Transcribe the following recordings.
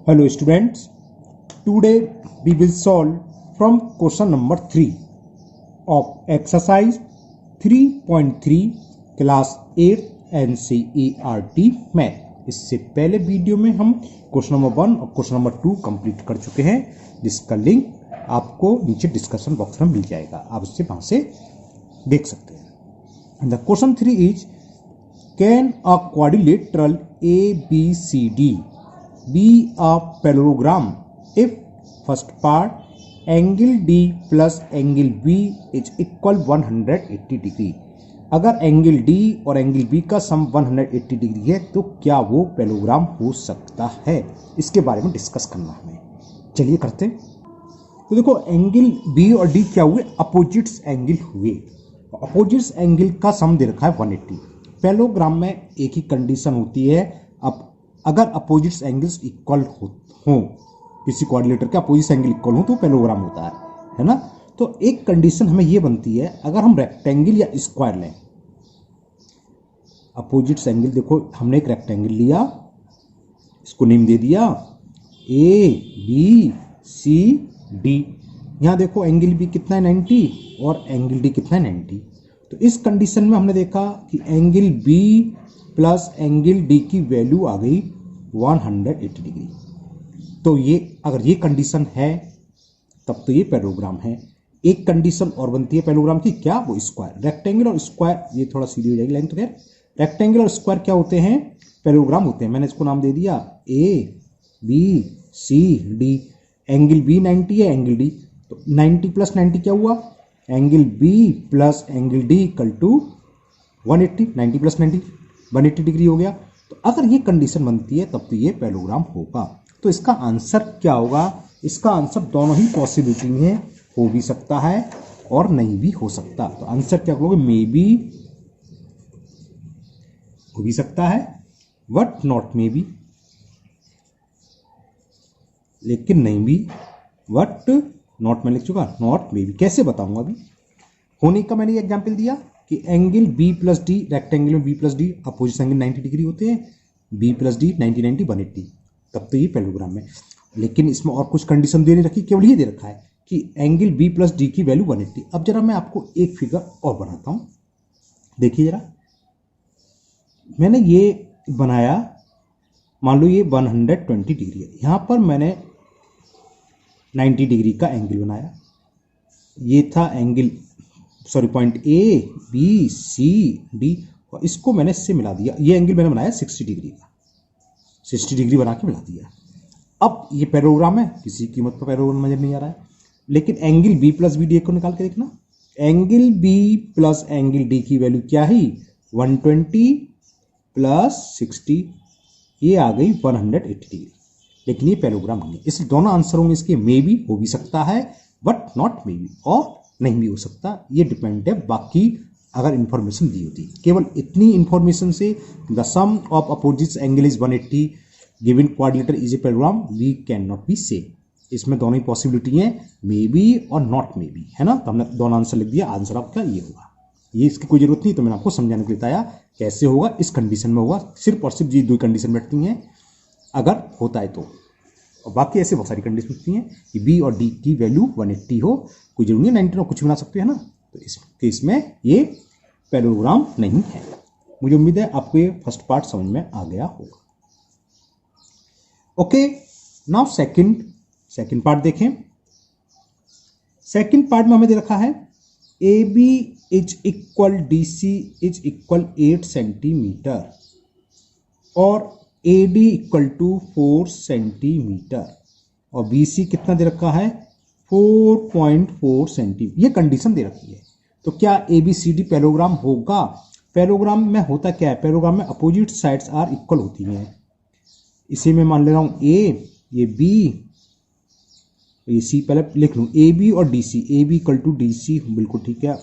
Hello students, today we will solve from question number 3 of exercise 3.3 class 8 NCERT math. इससे पहले video में हम question number 1 और question number 2 complete कर चुके हैं, जिसका लिंक आपको नीचे डिस्कशन बॉक्स में मिल जाएगा, आप उससे वहां से देख सकते हैं। The question 3 is can a quadrilateral ABCD be a parallelogram if first part angle D plus angle B is equal 180 degree. अगर एंगल D और एंगल B का सम 180 डिग्री है तो क्या वो पैरेललोग्राम हो सकता है, इसके बारे में डिस्कस करना हमें। चलिए करते हैं। तो देखो, एंगल B और D क्या हुए, अपोजिट्स एंगल हुए। अपोजिट्स एंगल का सम दे रखा है 180। पैरेललोग्राम में एक ही कंडीशन होती है, अब अगर अपोजिट्स एंगल्स इक्वल हो किसी क्वाड्रिलेटर के अपोजिट एंगल इक्वल हो तो पैरेललोग्राम होता है ना। तो एक कंडीशन हमें ये बनती है, अगर हम रेक्टेंगल या स्क्वायर लें, अपोजिट्स एंगल, देखो हमने एक रेक्टेंगल लिया, इसको नेम दे दिया ABCD। यहां देखो एंगल B कितना है 90 और एंगल D कितना है 90। तो इस कंडीशन में हमने देखा कि angle B plus angle D की वैल्यू आ गई 180 डिग्री। तो ये अगर ये कंडीशन है तब तो ये पैरेललोग्राम है। एक कंडीशन और बनती है पैरेललोग्राम की, क्या, वो स्क्वायर। रेक्टेंगल और स्क्वायर, ये थोड़ा सीधी हो जाएगी लाइन, तो खैर रेक्टेंगल और स्क्वायर क्या होते हैं, पैरेललोग्राम होते हैं। मैंने इसको नाम दे दिया ABCD। एंगल B 90 है, एंगल D, तो 90 प्लस 90 क्या हुआ, angle B plus angle D equal to 180। 90 plus 90 180 degree हो गया। तो अगर ये कंडीशन बनती है तब तो ये पैरेललोग्राम होगा। तो इसका आंसर क्या होगा, इसका आंसर दोनों ही पॉसिबिलिटी में हो भी सकता है और नहीं भी हो सकता। तो आंसर क्या कहोगे, मे बी हो भी सकता है, बट नॉट मे बी, लेकिन नहीं भी, बट नॉट मैं लिख चुका, नॉट मे बी। कैसे बताऊंगा अभी, होने का मैंने एग्जांपल दिया कि angle B plus D, rectangle में B plus D opposite angle 90 degree होते हैं, B प्लस D 90 90 180, तब तो ये पैरेललोग्राम है। लेकिन इसमें और कुछ कंडीशन दे नहीं रखी, केवल ये दे रखा है कि एंगल B प्लस D की वैल्यू 180। अब जरा मैं आपको एक फिगर और बनाता हूं, देखिए जरा। मैंने ये बनाया, मान लो ये 120 डिग्री है, यहां पर मैंने 90 डिग्री का एंगल बनाया। ये था एंगल, सॉरी, पॉइंट ABCD, और इसको मैंने इससे मिला दिया। ये एंगल मैंने बनाया 60 डिग्री का, 60 डिग्री बना के मिला दिया। अब ये पैरेललोग्राम है, किसी कीमत पर पैरेललोग्राम नजर नहीं आ रहा है। लेकिन एंगल B प्लस BD को निकाल के देखना, angle B plus angle D की वैल्यू क्या है, 120 प्लस 60, ये आ गई 180 डिग्री। लेकिन ये पैरेललोग्राम नहीं है, इसलिए दोनों आंसर होंगे इसके, मे बी हो भी सकता है, बट नॉट मे बी, और नहीं भी हो सकता। ये डिपेंड है बाकी अगर इंफॉर्मेशन दी होती। केवल इतनी इंफॉर्मेशन से the sum of opposites angle is 180 given quadrilateral is a parallelogram we can not be say. इसमें दोनों ही पॉसिबिलिटी है, मे बी और नॉट मे बी, है ना। तो हमने दोनों आंसर लिख दिया, आंसर आपका ये होगा। ये इसकी कोई जरूरत नहीं, तो मैंने आपको समझाने के लिए बताया कैसे होगा, इस कंडीशन में होगा। सिर्फ और सिर्फ ये दो कंडीशन बैठती हैं अगर होता है तो, और बाकी ऐसे बहुत सारी कंडीशन होती हैं कि B और D की वैल्यू 180 हो, कोई जरूरी नहीं 90 कुछ बना सकते हैं ना। तो इस केस में ये पैरेललोग्राम नहीं है। मुझे उम्मीद है आपको ये फर्स्ट पार्ट समझ में आ गया होगा। ओके, नाउ सेकंड पार्ट देखें। सेकंड पार्ट में हमें दे रखा है AB is equal DC is equal 8 centimetre और AD इक्वल टू 4 सेंटीमीटर और BC कितना दे रखा है, 4.4 सेंटीमीटर। ये कंडीशन दे रखी है। तो क्या ABCD पैरेललोग्राम होगा? पैरेललोग्राम में होता क्या है, पैरेललोग्राम में अपोजिट साइड्स आर इक्वल होती हैं। इसे मैं मान ले रहा हूं A, ये B, ये C, पहले लिख लूं AB और DC, AB equal to DC, बिल्कुल ठीक है।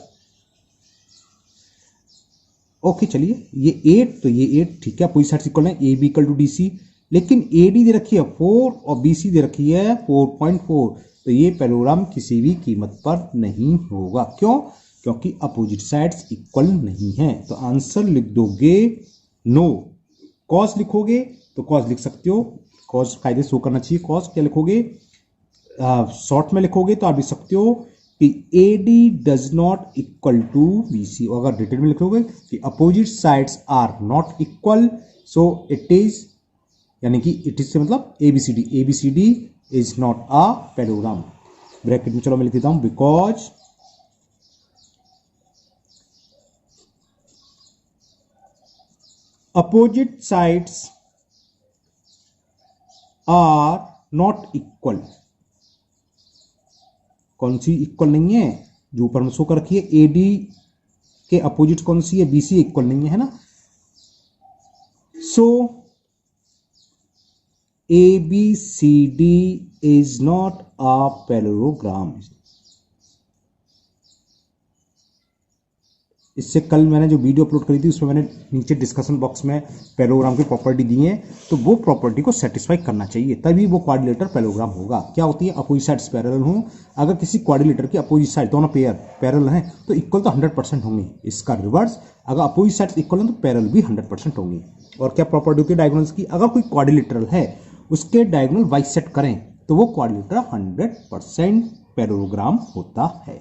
ओके चलिए, ये 8 तो ये 8 ठीक है, अपोजिट साइड्स इक्वल है, AB इक्वल टू DC। लेकिन AD दे रखी है 4 और BC दे रखी है 4.4, तो ये पैरेललोग्राम किसी भी कीमत पर नहीं होगा। क्यों? क्योंकि अपोजिट साइड्स इक्वल नहीं है। तो आंसर लिख दोगे नो। कॉज लिखोगे तो कॉज लिख सकते हो, कॉस कायदे शो करना चाहिए। कॉस क्या लिखोगे, शॉर्ट में लिखोगे तो आप लिख सकते हो कि AD does not equal to BC, और अगर डिटेल में लिखोगे कि opposite sides are not equal, so it is, यानी कि इट इज से मतलब ABCD is not a parallelogram. Bracket में चलो मैं लिख देता हूं, because opposite sides are not equal. कौन सी इक्वल नहीं है, जो ऊपर में शो कर रखी है AD के अपोजिट कौन सी है, BC इक्वल नहीं है ना। सो ABCD is not a parallelogram. इससे कल मैंने जो वीडियो अपलोड करी थी उसमें मैंने नीचे डिस्कशन बॉक्स में पैरेललोग्राम की प्रॉपर्टी दी है, तो वो प्रॉपर्टी को सेटिस्फाई करना चाहिए तभी वो क्वाड्रिलेटर पैरेललोग्राम होगा। क्या होती है, अपोजिट साइड्स पैरेलल हों। अगर किसी क्वाड्रिलेटर की अपोजिट साइड दोनों पेयर पैरेलल हैं तो इक्वल तो 100% होंगे। इसका रिवर्स, अगर अपोजिट साइड्स इक्वल हैं तो पैरेलल भी 100% होंगे। और क्या प्रॉपर्टी होती है डायगोनल्स की, अगर कोई क्वाड्रिलेटरल है उसके डायगोनल बाइसेक्ट करें तो वो क्वाड्रिलेटर 100% पैरेललोग्राम होता है।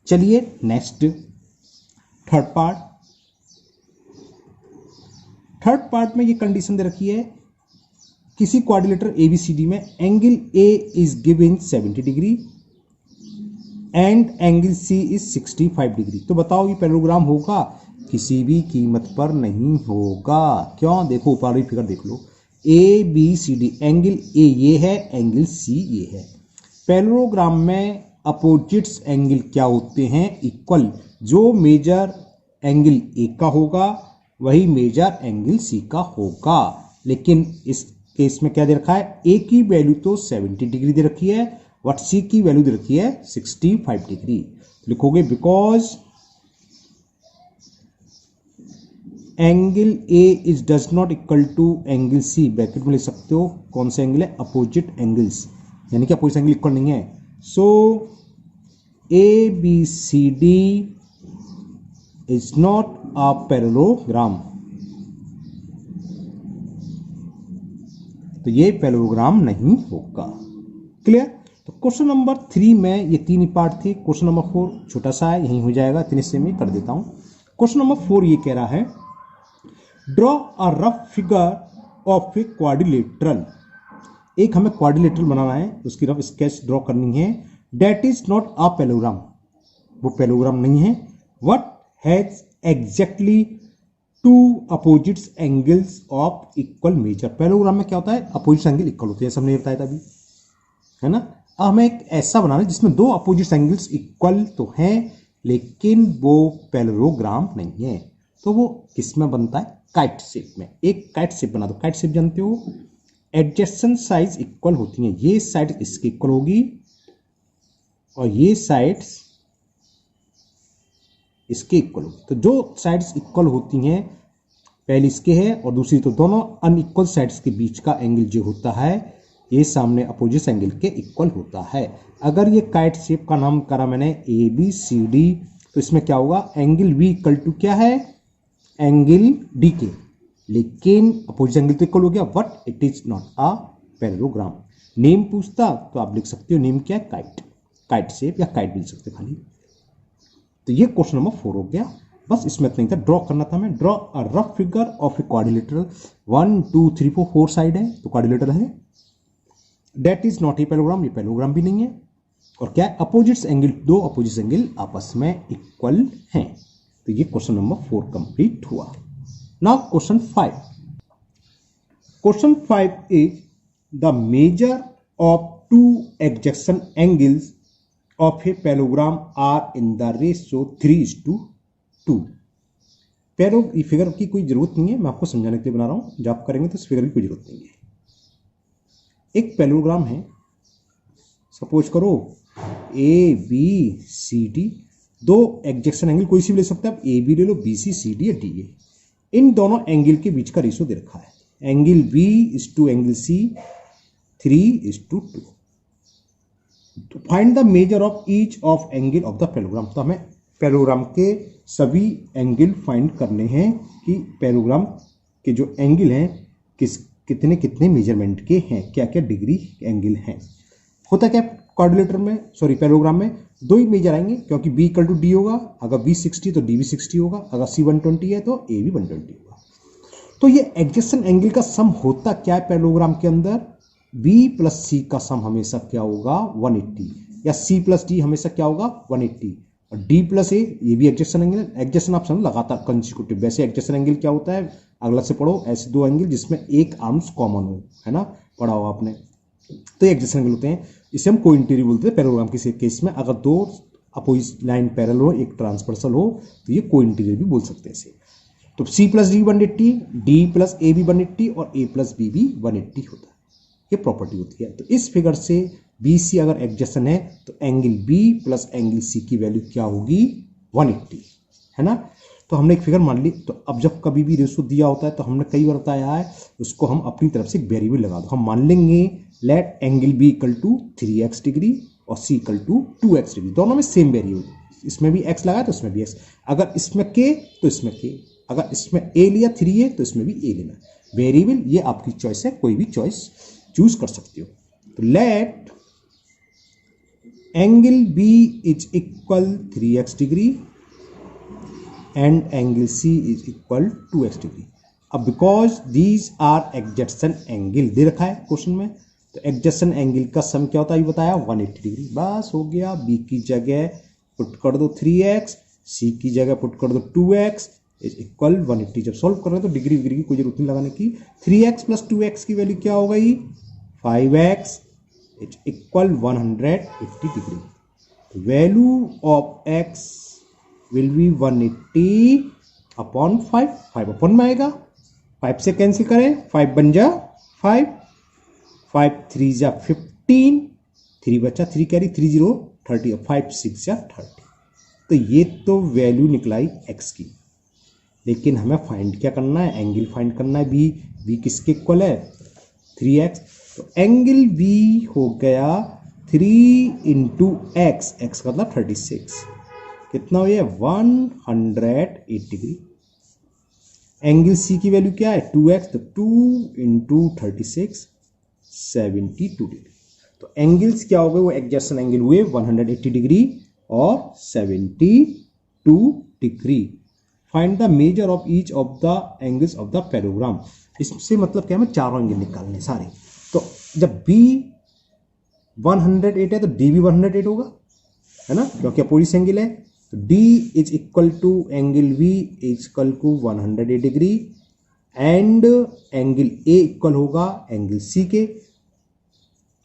चलिए नेक्स्ट थर्ड पार्ट में ये कंडीशन दे रखी है, किसी क्वाड्रिलेटर ABCD में angle A is given 70 degree and angle C is 65 degree. तो बताओ ये पैरेललोग्राम होगा, किसी भी कीमत पर नहीं होगा। क्यों, देखो ऊपर वाली फिगर देख लो, ABCD एंगल A ये है, एंगल C ये है। पैरेललोग्राम में अपोजिट्स एंगल क्या होते हैं, इक्वल। जो मेजर एंगल A का होगा वही मेजर एंगल C का होगा। लेकिन इस केस में क्या दे रखा है, A की वैल्यू तो 70 डिग्री दे रखी है, बट C की वैल्यू दे रखी है 65 डिग्री। लिखोगे because angle A is does not equal to angle C, bracket में लिख सकते हो कौन सा एंगल है, अपोजिट एंगल्स, यानी कि अपोजिट एंगल इक्वल नहीं है। सो ABCD is not a parallelogram, तो ये पैरेललोग्राम नहीं होगा। क्लियर। तो क्वेश्चन नंबर 3 में ये 3 ही पार्ट थे। क्वेश्चन नंबर 4 छोटा सा है, यही हो जाएगा, इतने से मैं कर देता हूं। क्वेश्चन नंबर 4 ये कह रहा है, draw a rough figure of a quadrilateral. एक हमें क्वाड्रिलेटरल बनाना है, उसकी रफ स्केच ड्रॉ करनी है। That is not a parallelogram, वो पैरेललोग्राम नहीं है। What has exactly two opposites angles of equal measure. Parallelogram में क्या होता है, अपोजिट एंगल इक्वल होते हैं, सब नहीं बताया था अभी, है ना। अब हमें एक ऐसा बनाना है जिसमें दो अपोजिट एंगल्स इक्वल तो हैं लेकिन वो पैरेललोग्राम नहीं है। तो वो किस में बनता है, काइट शेप में। एक काइट शेप बना दो। काइट शेप जानते हो, एडजेसेंट साइड इक्वल होती हैं। ये साइड इसकी इक्वल होगी और ये साइड्स इसके इक्वल होगी। तो जो साइड्स इक्वल होती हैं, पहली इसके है और दूसरी, तो दोनों अनइक्वल साइड्स के बीच का एंगल जो होता है ये सामने अपोजिट एंगल के इक्वल होता है। अगर ये काइट शेप का नाम करा मैंने ABCD, तो इसमें क्या होगा, एंगल V इक्वल टू क्या है, एंगल D के, लेकिन अपोजिट एंगल तो इक्वल हो गया, but it is not a parallelogram. Name पूछता तो आप लिख सकते हो, नेम क्या है, काइट, काइट शेप या काइट भी लिख सकते हो खाली। तो ये क्वेश्चन नंबर 4 हो गया। बस इसमें इतना ही था, ड्रॉ करना था हमें। Draw a rough figure of a quadrilateral. 1 2 3 4 side है तो क्वाड्रिलेटरल है। That is not a parallelogram, ये पैरेललोग्राम भी नहीं है। और क्या है, अपोजिट्स एंगल, दो अपोजिट एंगल आपस में इक्वल हैं। तो ये क्वेश्चन नंबर 4 कंप्लीट हुआ। Now question 5। Question 5 is the measure of two adjacent angles of a parallelogram are in the ratio 3:2। ये फिगर की कोई जरूरत नहीं है, मैं आपको समझाने के लिए बना रहा हूं। जब आप करेंगे तो इस फिगर की कोई जरूरत नहीं है। एक पैरेललोग्राम है, सपोज करो ABCD, दो एडजेसेंट एंगल कोई सी भी ले सकते हैं आप, AB ले लो, BC CD या DA। इन दोनों एंगल के बीच का रेशियो दे रखा है, angle B is to angle C 3:2। तो find the measure of each of angle of the parallelogram. तो हमें पैरेललोग्राम के सभी एंगल फाइंड करने हैं कि पैरेललोग्राम के जो एंगल हैं किस कितने कितने मेजरमेंट के हैं, क्या क्या डिग्री एंगल हैं। होता क्या क्वाड्रिलेटर में, सॉरी पैरेललोग्राम में दो ही मेजर आएंगे, क्योंकि B इक्वल टू डी होगा, अगर B 60 तो D भी 60 होगा, अगर C 120 है तो A भी 120 होगा। तो ये एडजेसेंट एंगल का सम होता क्या है पैरेललोग्राम के अंदर, B प्लस C का सम हमेशा क्या होगा 180, या C प्लस D हमेशा क्या होगा 180, और D प्लस A ये भी एडजेसेंट एंगल है। एडजेसेंट आप समझ लगातार कंसेक्यूटिव, वैसे एडजेसेंट एंगल क्या होता है अगला से पढ़ो, ऐसे दो एंगल जिसमें एक आर्म्स कॉमन हो, है ना, पढ़ा हो आपने, तो एडजेसेंट एंगल होते हैं। इसे हम कोइंटेरियर बोलते हैं पैरेललोग्राम के केस में, अगर दो अपोजिट लाइन पैरेलल हो, एक ट्रांसवर्सल हो, तो ये कोइंटेरियर भी बोल सकते हैं इसे। तो C plus D 180, D plus A भी 180 और A प्लस B भी 180 होता है, ये प्रॉपर्टी होती है। तो इस फिगर से BC अगर एडजेसेंट है तो angle B plus angle C की वैल्यू क्या होगी 180, है ना। तो हमने एक फिगर मान ली। तो अब जब कभी भी रेशो दिया होता है तो हमने कई बार बताया है उसको हम अपनी तरफ से एक वेरिएबल लगा दो। हम मान लेंगे let angle B equal to 3x degree और C equal to 2x degree, दोनों में सेम वेरिएबल, इसमें भी x लगाया तो इसमें भी x, अगर इसमें k तो इसमें k, अगर इसमें a लिया 3a तो इसमें भी a लेना। वेरिएबल ये आपकी चॉइस है, कोई भी चॉइस चूज कर सकते हो। तो let angle B is equal 3x degree and angle C is equal 2x degree. अब because these are adjacent angle दे रखा है क्वेश्चन में, तो एडजेसेंट एंगल का सम क्या होता है ये बताया 180 डिग्री। बस हो गया, B की जगह पुट कर दो 3x, C की जगह पुट कर दो 2x इज इक्वल 180। जब सॉल्व कर रहे हो तो डिग्री विग्री की कोई जरूरत नहीं लगाने की। 3x प्लस 2x की वैल्यू क्या हो गई 5x is equal 180 degree. Value of x will be 180 upon 5, 5 upon में आएगा, 5 से कैंसिल करें 5 बन जा 5, 5 3 जा 15, 3 बचा 3 कैरी 3 0 30 और 5 6 जा 30। तो ये तो वैल्यू निकलाई x की, लेकिन हमें फाइंड क्या करना है, एंगल फाइंड करना है। b किसके इक्वल है 3x, तो एंगल b हो गया 3 इंटू x, x का मतलब 36, कितना हो गया 108 डिग्री। एंगल C की वैल्यू क्या है 2x, तो 2 इंटू 36 72 डिग्री। तो एंगल्स क्या हो गए, वो एडजेसेंट एंगल हुए 180 डिग्री और 72 degree. Find the measure of each of the angles of the parallelogram. इससे मतलब क्या, हमें चारों एंगल निकालने सारे। तो जब B 108 है तो D भी 108 होगा, है ना, क्योंकि अपोजिट एंगल है। तो D is equal to angle V is equal to 108 degree and angle A equal होगा एंगल C के,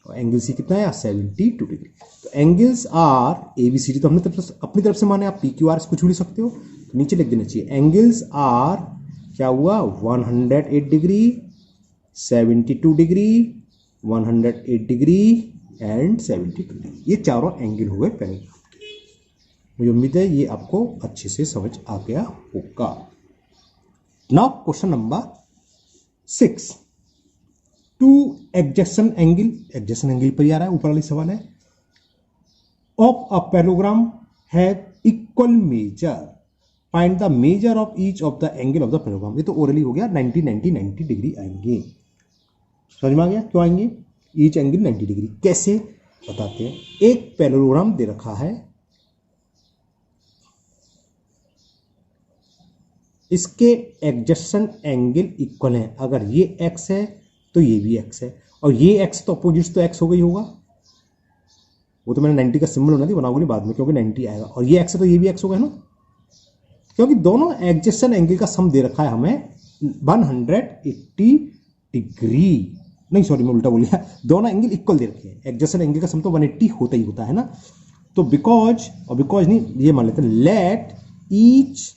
और एंगल C कितना है 72 डिग्री। तो एंगल्स आर ABCD, तो हमने अपनी तरफ से माने, आप PQR कुछ भी लिख सकते हो, तो नीचे लिख देना चाहिए एंगल्स आर क्या हुआ 108 degree, 72 degree, 108 degree and 72 degree. ये चारों एंगल हुए पैरेललोग्राम। मुझे उम्मीद है ये आपको अच्छे से समझ आ गया होगा। Now question number 6, to adjacent angle पर ही आ रहा है, ऊपर वाली सवाल है। Of a parallelogram have equal major, find the measure of each of the angle of the parallelogram. ये तो ओरली हो गया, 90 डिग्री आएंगे। समझ में आ गया क्यों आएंगे, ईच एंगल 90 डिग्री। कैसे बताते हैं। एक पैरेललोग्राम दे रखा है, इसके एडजेसेंट एंगल इक्वल है। अगर ये x है तो ये भी x है, और ये x तो अपोजिट तो x हो गई होगा, वो तो मैंने 90 का सिंबल होना थी, बनाऊंगी बाद में, क्योंकि 90 आएगा। और ये x है तो ये भी x होगा, है ना, क्योंकि दोनों एडजेसेंट एंगल का सम दे रखा है हमें 180 डिग्री। नहीं सॉरी, मैं उल्टा बोल गया, दोनों एंगल इक्वल दे रखे हैं। एडजेसेंट एंगल का सम तो 180 होता ही होता है ना। तो बिकॉज नहीं, ये मान लेते हैं लेट ईच,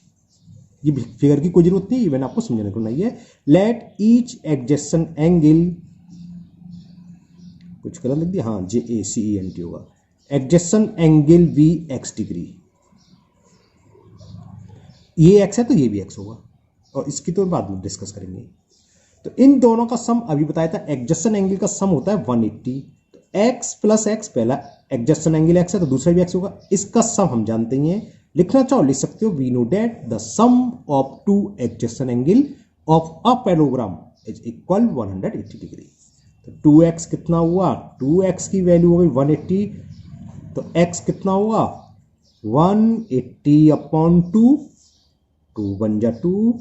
ये फिगर की कोई जरूरत नहीं, मैंने आपको समझाने को नहीं है। लेट ईच एडजेसेंट एंगल, कुछ गलत लिख दिया, हाँ JACENT होगा, एडजेसेंट एंगल भी x डिग्री। ये x है तो ये भी x होगा, और इसकी तो बाद में डिस्कस करेंगे। तो इन दोनों का सम अभी बताया था, एडजेसेंट एंगल का सम होता है 180। तो x प्लस x, पहला एडजेसेंट एंगल x है तो दूसरा भी x होगा। इसका सम हम जानते ही हैं, लिखना चाहो लिख सकते हो। We know that the sum of two adjacent angle of a parallelogram is equal 180 degree. तो 2x कितना हुआ, 2x की वैल्यू हो गई 180, तो x कितना होगा 180 अपॉन 2, 2 बन जा 2,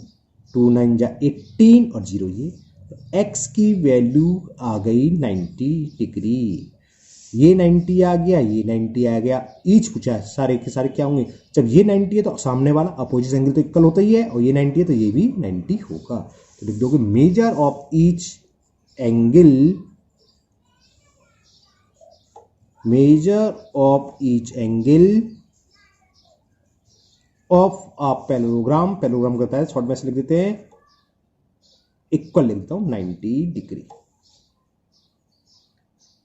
2 9 जा 18 और 0 ये, तो x की वैल्यू आ गई 90 डिग्री। ये 90 आ गया, ये 90 आ गया, ईच पूछा है, सारे के सारे क्या होंगे, जब ये 90 है तो सामने वाला अपोजिट एंगल तो इक्वल होता ही है, और ये 90 है तो ये भी 90 होगा। तो लिख दोगे major of each angle, major of each angle of a parallelogram, parallelogram करता है शॉर्ट में से लिख देते हैं, इक्वल लिख देता हूं 90 degree.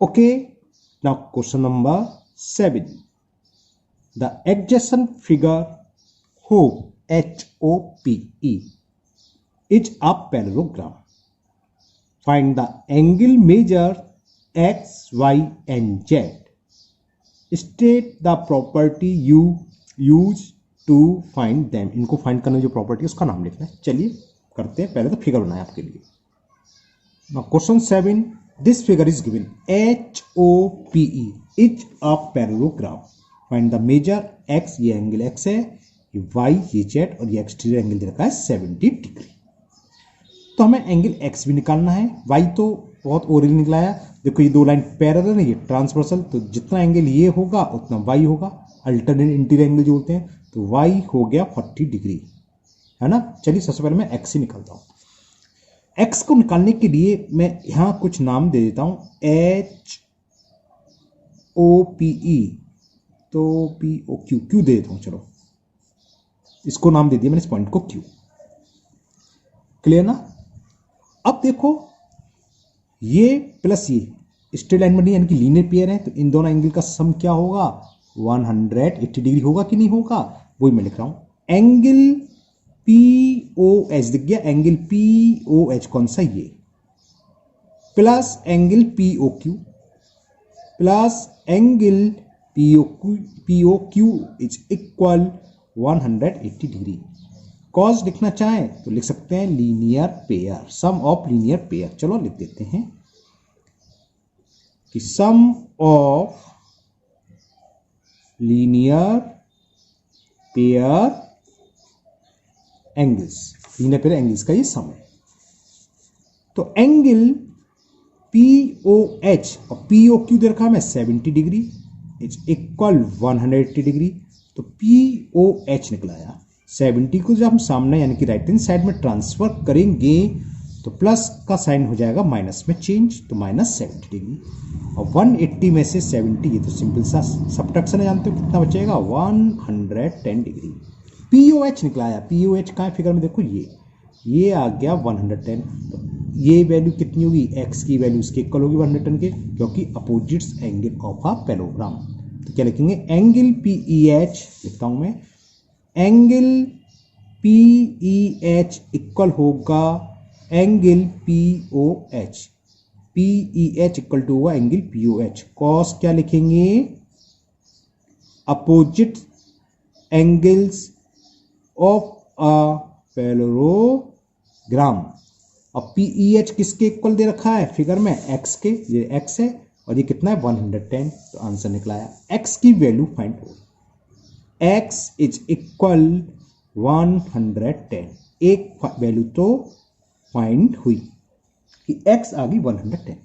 Okay, now question number 7. The adjacent figure HOPE is a parallelogram. Find the angle measure X, Y and Z. State the property you use to find them. इनको फाइंड करने जो प्रॉपर्टी है उसका नाम लिखना है। चलिए करते हैं, पहले तो फिगर बनाए आपके लिए। Now question 7. This figure is given HOPE is a parallelogram. Find the measure X, ये एंगल X है, ये Y, ये Z और ये एक्सटीरियर एंगल दे रखा है 70 डिग्री। तो हमें एंगल X भी निकालना है, Y तो बहुत ओरिजिनल निकला है। देखो ये दो लाइन पैरेलल है, ये ट्रांसवर्सल, तो जितना एंगल ये होगा उतना Y होगा। अल्टरनेट इंटीरियर एंगल जोड़ते हैं तो Y हो गया 40 डिग्री, है ना। चलिए सबसे पहले मैं X ही निकालता हूँ। x को निकालने के लिए मैं यहां कुछ नाम दे देता हूं, HOPE, तो POQ, क्यू दे देता हूं। चलो इसको नाम दे दिया मैंने, इस पॉइंट को Q। क्लियर ना। अब देखो ये प्लस ये स्ट्रेट लाइन बनी, यानी कि लीनियर पेयर है, तो इन दोनों एंगल का सम क्या होगा 180 डिग्री होगा कि नहीं होगा, वही मैं लिख रहा हूं। एंगल POH दिख गया, एंगल POH कौन सा, ये plus angle POQ plus angle POQ is equal 180 degree. Cause लिखना चाहें तो लिख सकते हैं linear pair, sum of linear pair. चलो लिख देते हैं कि sum of linear pair angles, linear pair angles का ये सम है। तो एंगल POH और POQ दे रखा है मैं 70 डिग्री इज इक्वल 180 डिग्री। तो POH निकलाया 70 को जब हम सामने यानी कि राइट हैंड साइड में ट्रांसफर करेंगे तो प्लस का साइन हो जाएगा माइनस में चेंज, तो माइनस 70 डिग्री। और 180 में से 70, ये तो सिंपल सा सबट्रैक्शन है, जानते हो कितना बचेगा 110 डिग्री। POH निकलाया, POH कहाँ है फिगर में, देखो ये आ गया 110। तो ये वैल्यू कितनी होगी, x की वैल्यू इसके इक्वल होगी 110 के, क्योंकि opposites angle of a parallelogram. तो क्या लिखेंगे, एंगल PEH लिखता हूं मैं, एंगल PEH इक्वल होगा angle POH, PEH equal to होगा एंगल POH। कॉस क्या लिखेंगे, opposite angles of a parallelogram. अब PEH किसके इक्वल दे रखा है फिगर में, x के, ये x है और ये कितना है 110। तो आंसर निकला है, x की वैल्यू फाइंड हो, x इज इक्वल 110। एक वैल्यू तो फाइंड हुई कि x आ गई 110।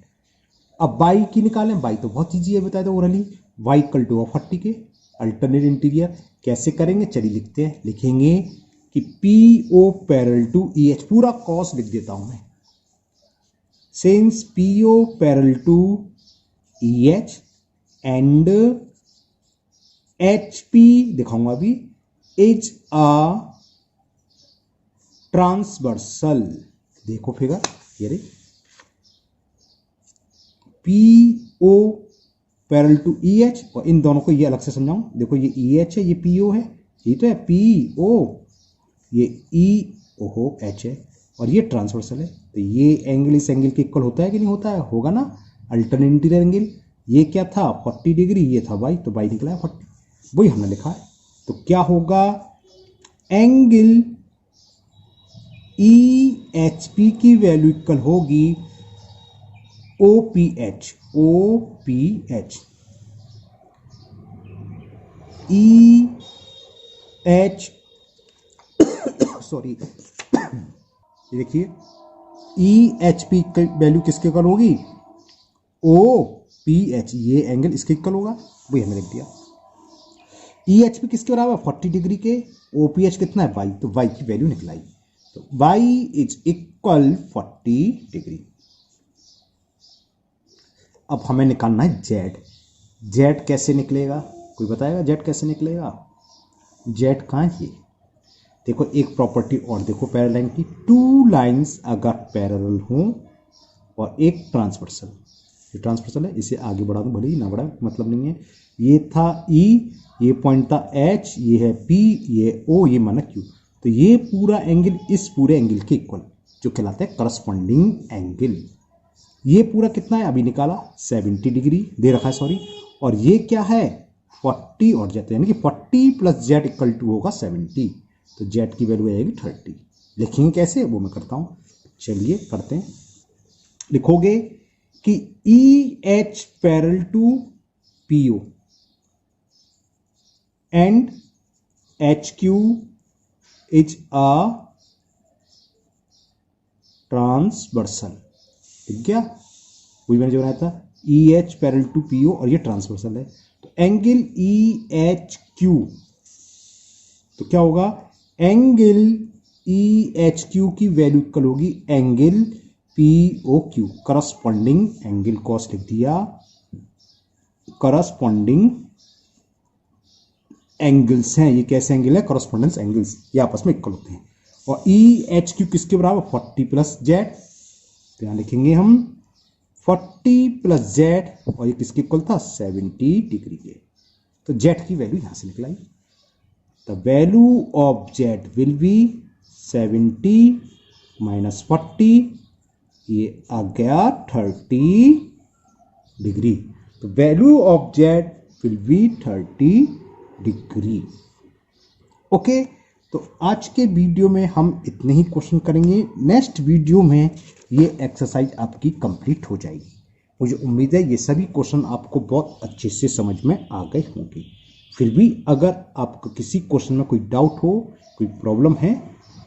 अब y की निकालें, y तो बहुत ईजी है, बताया तो ओरली, y इक्वल टू 40 के, अल्टरनेट इंटीरियर कैसे करेंगे, चलिए लिखते हैं। लिखेंगे कि PO पैरेलल टू EH, पूरा कॉस लिख देता हूं मैं, since PO parallel to EH and HP दिखाऊंगा अभी, इज अ ट्रांसवर्सल। देखो फिगर, ये ray PO parallel to EH, और इन दोनों को ये अलग से समझाऊं। देखो ये EH है, ये PO है, ये तो है PO, ये EOH है और ये ट्रांसवर्सल है। तो ये एंगल इस एंगल के इक्वल होता है कि नहीं होता है, होगा ना, अल्टरनेट इंटीरियर एंगल। ये क्या था 40 डिग्री, ये था y, तो y निकला है 40, वही हमने लिखा है। तो क्या होगा, एंगल EHP की वैल्यू इक्वल होगी OPH, OPH, EH सॉरी ये देखिए EHP की वैल्यू किसके इक्वल होगी, OPH, ये एंगल इसके इक्वल होगा, वही हमने लिख दिया। EHP किसके बराबर 40 डिग्री के, OPH कितना है y, तो y की वैल्यू निकलाई, तो y इज इक्वल 40 डिग्री। अब हमें निकालना है z कैसे निकलेगा, कोई बताएगा z कैसे निकलेगा, z कहाँ है, देखो एक प्रॉपर्टी और देखो पैरेलल की, टू लाइंस अगर पैरेलल हो और एक ट्रांसवर्सल, ये ट्रांसवर्सल है, इसे आगे बढ़ा दूं भले ही ना बढ़ा, मतलब नहीं है, ये था E, ये पॉइंट था H, ये है P, ये O, ये माना Q, तो ये पूरा एंगल इस पूरे एंगल के इक्वल जो कहलाता है करस्पॉन्डिंग एंगल। ये पूरा कितना है अभी निकाला 70 डिग्री दे रखा है, सॉरी, और ये क्या है 40 और z, यानी कि 40 प्लस z इक्वल टू होगा 70, तो z की वैल्यू आएगी 30। लिखेंगे कैसे वो मैं करता हूं, चलिए करते हैं। लिखोगे कि EH parallel to PO and HQ is a transversal, ठीक है, वही मैंने जो बनाया था EH पैरेलल टू PO और ये ट्रांसवर्सल है, तो एंगल EHQ, तो क्या होगा एंगल EHQ की वैल्यू इक्वल होगी angle POQ, corresponding angle, cos लिख दिया, करस्पॉन्डिंग एंगल्स हैं, ये कैसे एंगल है करस्पॉन्डेंस एंगल्स, ये आपस में इक्वल होते हैं। और EHQ किसके बराबर 40 प्लस z, तो यहां लिखेंगे हम 40 प्लस z, और ये किसके इक्वल था 70 डिग्री के, तो z की वैल्यू यहां से निकलाई, the value of z will be 70 minus 40, ये आ गया 30 डिग्री, तो value of z will be 30 degree. Okay, तो आज के वीडियो में हम इतने ही क्वेश्चन करेंगे, नेक्स्ट वीडियो में ये एक्सरसाइज आपकी कंप्लीट हो जाएगी। मुझे उम्मीद है ये सभी क्वेश्चन आपको बहुत अच्छे से समझ में आ गए होंगे। फिर भी अगर आपको किसी क्वेश्चन में कोई डाउट हो, कोई प्रॉब्लम है,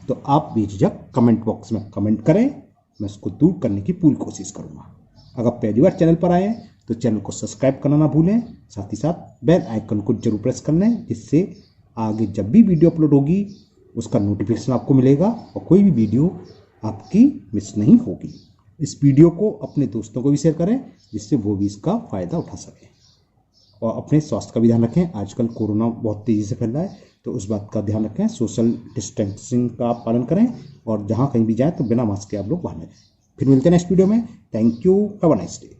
तो आप बेझिझक कमेंट बॉक्स में कमेंट करें, मैं उसको दूर करने की पूरी कोशिश करूँगा। अगर पहली बार चैनल पर आए हैं तो चैनल को सब्सक्राइब करना ना भूलें, साथ ही साथ बेल आइकन को जरूर प्रेस कर लें, जिससे आगे जब भी वीडियो अपलोड होगी उसका नोटिफिकेशन आपको मिलेगा और कोई भी वीडियो आपकी मिस नहीं होगी। इस वीडियो को अपने दोस्तों को भी शेयर करें, जिससे वो भी इसका फ़ायदा उठा सकें, और अपने स्वास्थ्य का भी ध्यान रखें। आजकल कोरोना बहुत तेज़ी से फैल रहा है, तो उस बात का ध्यान रखें, सोशल डिस्टेंसिंग का पालन करें, और जहाँ कहीं भी जाएँ तो बिना मास्क के आप लोग बाहर न जाएं। फिर मिलते हैं नेक्स्ट वीडियो में। Thank you, have a nice day.